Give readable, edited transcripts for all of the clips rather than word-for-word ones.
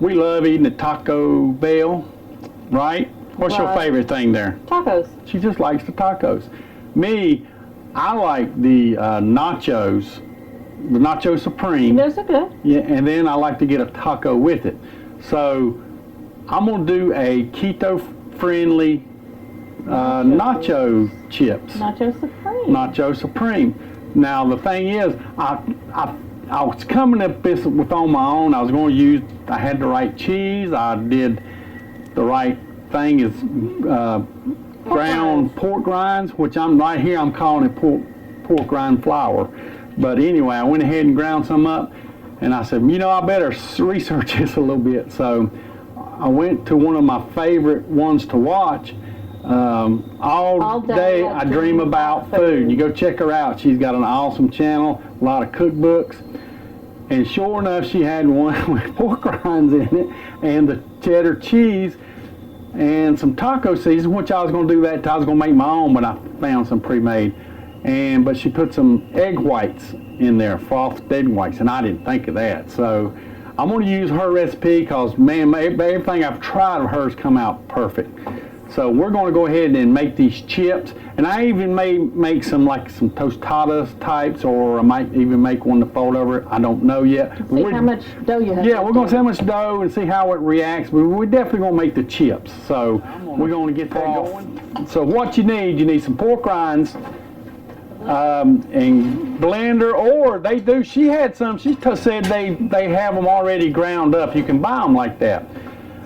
we love eating at Taco Bell, right? What's your favorite thing there? Tacos. She just likes the tacos. Me, I like the nachos, the Nacho Supreme. Those are good. Yeah, and then I like to get a taco with it. So I'm gonna do a keto-friendly nacho chips. Nacho Supreme. Nacho Supreme. Now the thing is, I was coming up this with on my own. I was going to use. I had the right cheese. I did the right thing is ground pork rinds, which I'm right here. I'm calling it pork rind flour. But anyway, I went ahead and ground some up, and I said, you know, I better research this a little bit. So I went to one of my favorite ones to watch. All day I dream about food. You go check her out. She's got an awesome channel, a lot of cookbooks. And sure enough, she had one with pork rinds in it and the cheddar cheese and some taco seasoning, which I was going to do that. I was going to make my own, but I found some pre-made. But she put some egg whites in there, frothed egg whites, and I didn't think of that. So I'm going to use her recipe because, man, everything I've tried of hers come out perfect. So we're going to go ahead and make these chips, and I even may make some some tostadas types, or I might even make one to fold over. I don't know yet. See how much dough you have. Yeah, we're going to see how much dough and see how it reacts, but we're definitely going to make the chips. So we're going to get that going. So what you need some pork rinds, and blender, or they do. She had some. She said they have them already ground up. You can buy them like that.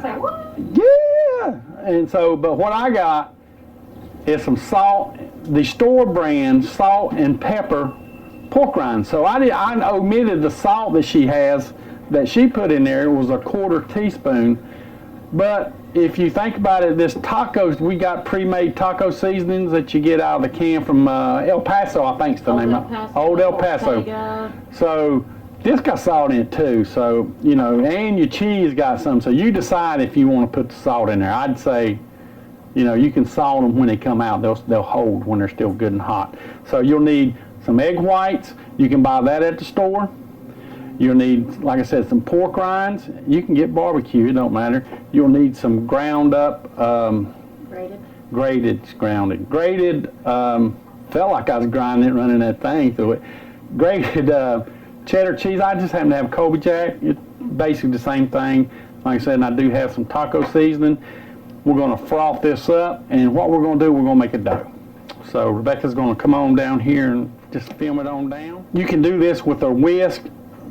Say what? Yeah. And so, but what I got is some salt, the store brand salt and pepper pork rinds. So I omitted the salt that she has, that she put in there. It was a 1/4 teaspoon. But if you think about it, this tacos, we got pre-made taco seasonings that you get out of the can from El Paso, I think is the name of it. Old El Paso. So this got salt in it too, so, you know, and your cheese got some, so you decide if you want to put the salt in there. I'd say, you know, you can salt them when they come out. They'll hold when they're still good and hot. So you'll need some egg whites. You can buy that at the store. You'll need, like I said, some pork rinds. You can get barbecue, it don't matter. You'll need some ground up, grated, felt like I was grinding it, running that thing through it. Grated cheddar cheese. I just happen to have Colby Jack. It's basically the same thing. Like I said, and I do have some taco seasoning. We're going to froth this up, and what we're going to do, we're going to make a dough. So Rebecca's going to come on down here and just film it on down. You can do this with a whisk,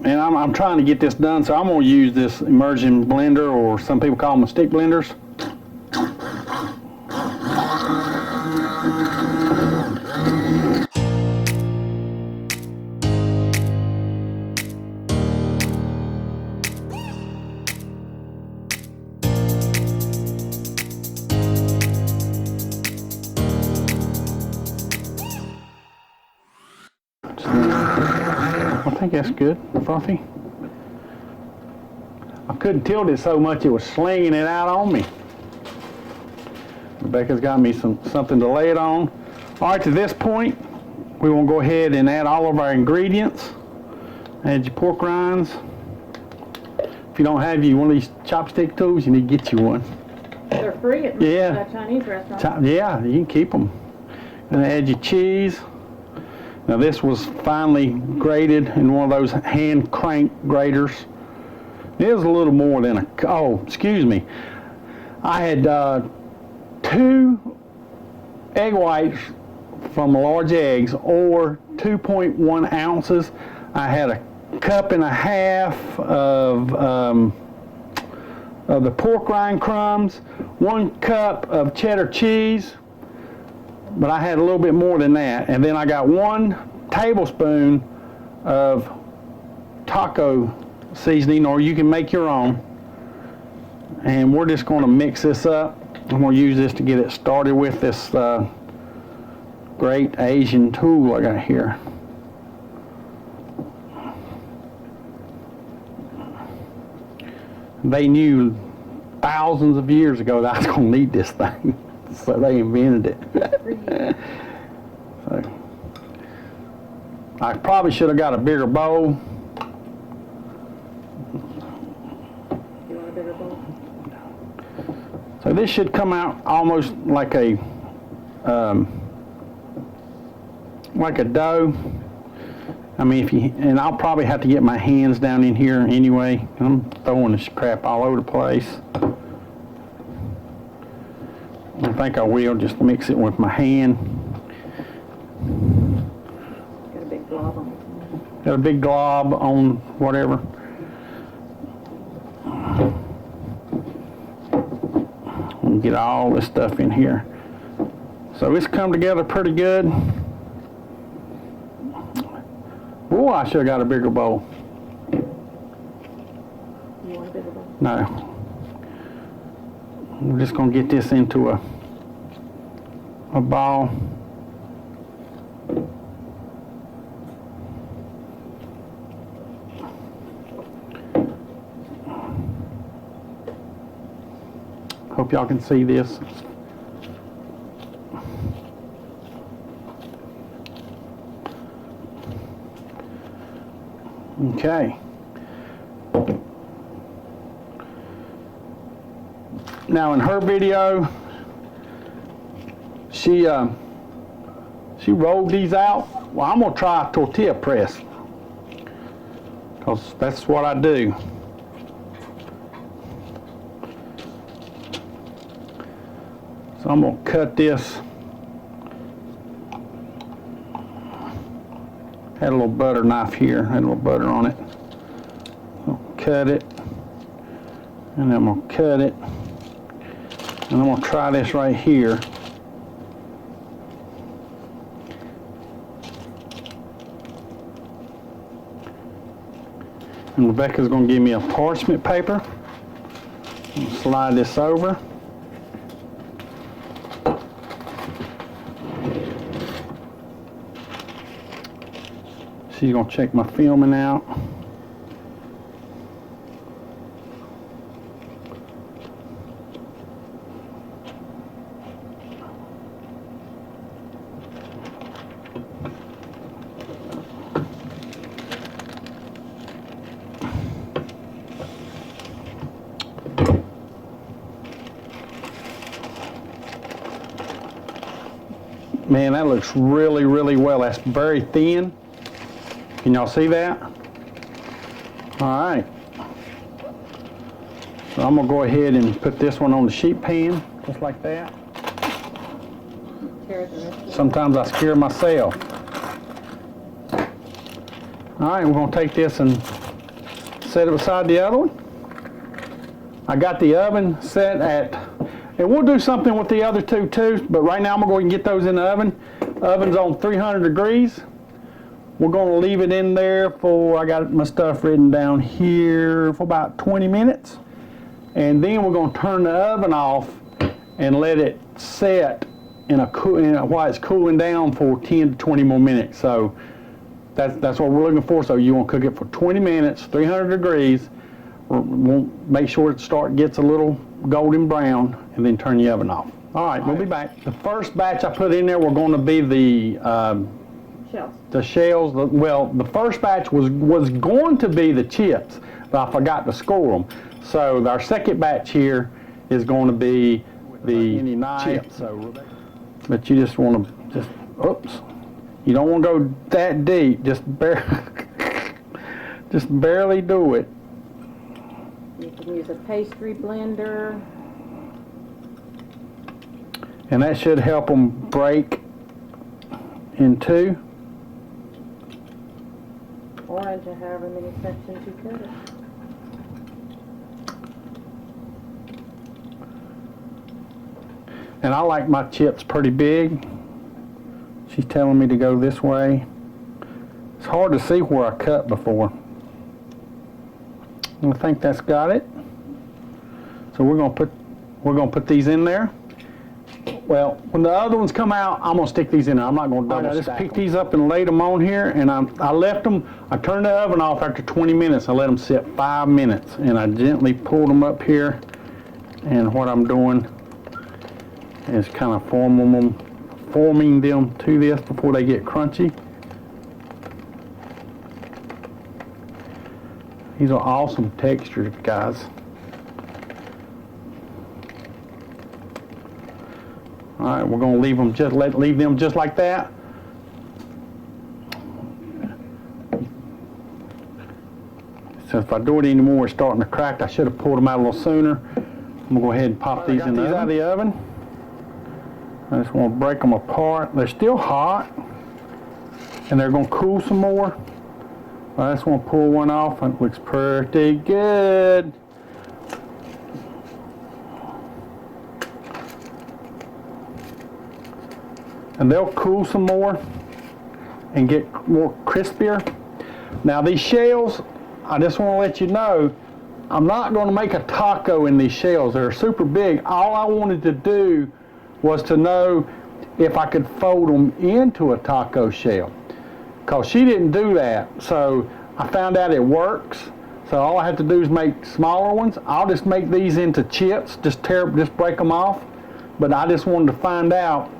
and I'm trying to get this done, so I'm going to use this immersion blender, or some people call them stick blenders. I think that's good, frothy. I couldn't tilt it so much it was slinging it out on me. Rebecca's got me something to lay it on. All right, to this point, we want to go ahead and add all of our ingredients. Add your pork rinds. If you don't have one of these chopstick tools, you need to get you one. They're free at a Chinese restaurant. Yeah, you can keep them. And add your cheese. Now this was finely grated in one of those hand crank graters. It was a little more than excuse me. I had 2 egg whites from large eggs, or 2.1 ounces. I had a 1.5 cups of the pork rind crumbs, 1 cup of cheddar cheese, but I had a little bit more than that. And then I got 1 tablespoon of taco seasoning, or you can make your own. And we're just going to mix this up. I'm going to use this to get it started with this great Asian tool I got here. They knew thousands of years ago that I was going to need this thing. So they invented it. So, I probably should have got a bigger bowl. bigger bowl. So this should come out almost like a dough. I mean, and I'll probably have to get my hands down in here anyway. I'm throwing this crap all over the place. I think I will just mix it with my hand. Got a big glob on it. Got a big glob on whatever. And get all this stuff in here. So it's come together pretty good. Oh, I should have got a bigger bowl. You want a bigger bowl? No. We're just going to get this into a ball. Hope y'all can see this. Okay. Now in her video, she rolled these out. Well, I'm gonna try a tortilla press, because that's what I do. So I'm gonna cut this. Had a little butter knife here, had a little butter on it. I'll cut it, and I'm gonna cut it, and I'm gonna try this right here. And Rebecca's gonna give me a parchment paper. I'll slide this over. She's gonna check my filming out. Man, that looks really, really well. That's very thin. Can y'all see that? All right. So I'm gonna go ahead and put this one on the sheet pan, just like that. Sometimes I scare myself. All right, we're gonna take this and set it beside the other one. I got the oven set at, and we'll do something with the other two too, but right now I'm gonna go and get those in the oven. Oven's on 300 degrees. We're gonna leave it in there for, I got my stuff written down here, for about 20 minutes. And then we're gonna turn the oven off and let it set while it's cooling down for 10 to 20 more minutes. So that's what we're looking for. So you want to cook it for 20 minutes, 300 degrees. We'll make sure it gets a little golden brown, and then turn the oven off. All right, we'll be back. The first batch I put in there were going to be the shells. Well, the first batch was going to be the chips, but I forgot to score them. So our second batch here is going to be the chips. But you just want to oops. You don't want to go that deep. Just barely do it. You can use a pastry blender. And that should help them break in two. Or into however many sections you cut it. And I like my chips pretty big. She's telling me to go this way. It's hard to see where I cut before. I think that's got it. So we're gonna put these in there. Well, when the other ones come out, I'm gonna stick these in there. I'm not gonna double stack them. I just picked these up and laid them on here, and I left them. I turned the oven off after 20 minutes. I let them sit 5 minutes, and I gently pulled them up here. And what I'm doing is kind of forming them to this before they get crunchy. These are awesome textures, guys. All right, we're gonna leave them just like that. So if I do it anymore, it's starting to crack. I should have pulled them out a little sooner. I'm gonna go ahead and pop these in the oven. Out of the oven. I just want to break them apart. They're still hot, and they're gonna cool some more. I just want to pull one off. It looks pretty good. And they'll cool some more and get more crispier. Now these shells, I just want to let you know, I'm not going to make a taco in these shells. They're super big. All I wanted to do was to know if I could fold them into a taco shell. Because she didn't do that. So I found out it works. So all I have to do is make smaller ones. I'll just make these into chips, just break them off. But I just wanted to find out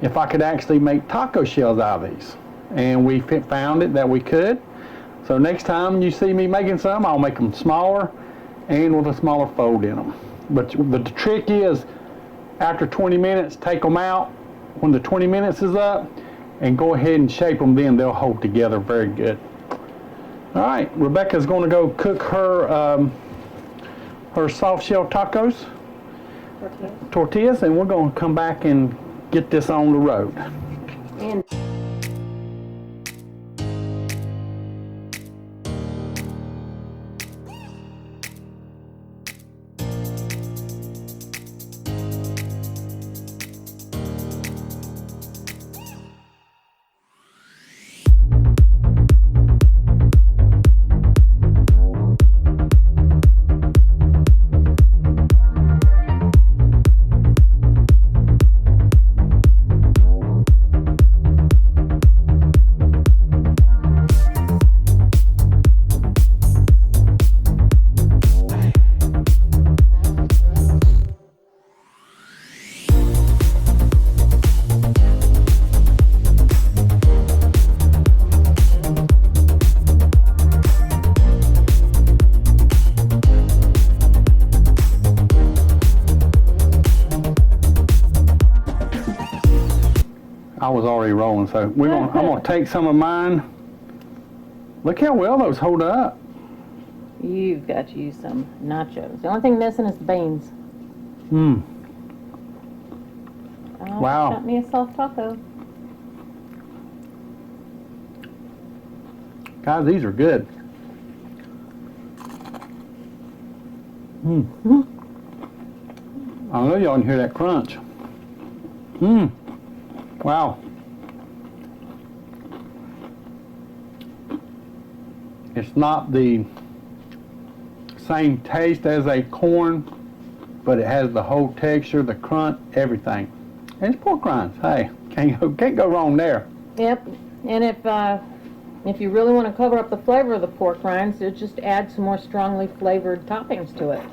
if I could actually make taco shells out of these. And we found it that we could. So next time you see me making some, I'll make them smaller and with a smaller fold in them. But the trick is, after 20 minutes, take them out when the 20 minutes is up and go ahead and shape them, then they'll hold together very good. All right, Rebecca's gonna go cook her her soft shell tacos, tortillas, and we're gonna come back and get this on the road. And I was already rolling, so I'm gonna take some of mine. Look how well those hold up. you've got to use some nachos. The only thing missing is the beans. Mmm. Oh, Wow. Got me a soft taco. Guys, these are good. Mmm. I know y'all can hear that crunch. Mmm. Wow. It's not the same taste as a corn, but it has the whole texture, the crunch, everything. And it's pork rinds. Hey, can't go wrong there. Yep. And if you really want to cover up the flavor of the pork rinds, just add some more strongly flavored toppings to it.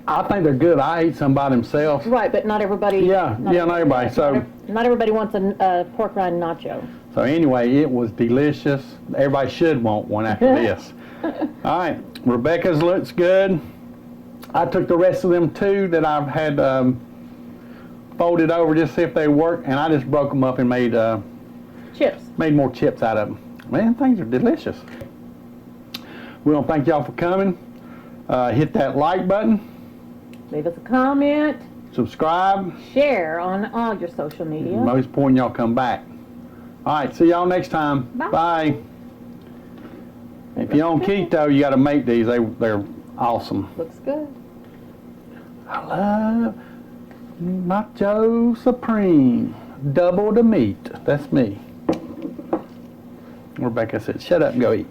I think they're good. I ate some by themselves. Right, but not everybody. Not everybody. So not everybody wants a pork rind nacho. So anyway, it was delicious. Everybody should want one after this. All right, Rebecca's looks good. I took the rest of them too that I've had folded over just to see if they work, and I just broke them up and made Chips. Made more chips out of them. Man, things are delicious. We want to thank y'all for coming. Hit that like button. Leave us a comment. Subscribe. Share on all your social media. Most important, y'all come back. All right, see y'all next time. Bye. Bye. If you're on keto, you got to make these. They're awesome. Looks good. I love Nacho Supreme. Double the meat. That's me. Rebecca said, shut up and go eat.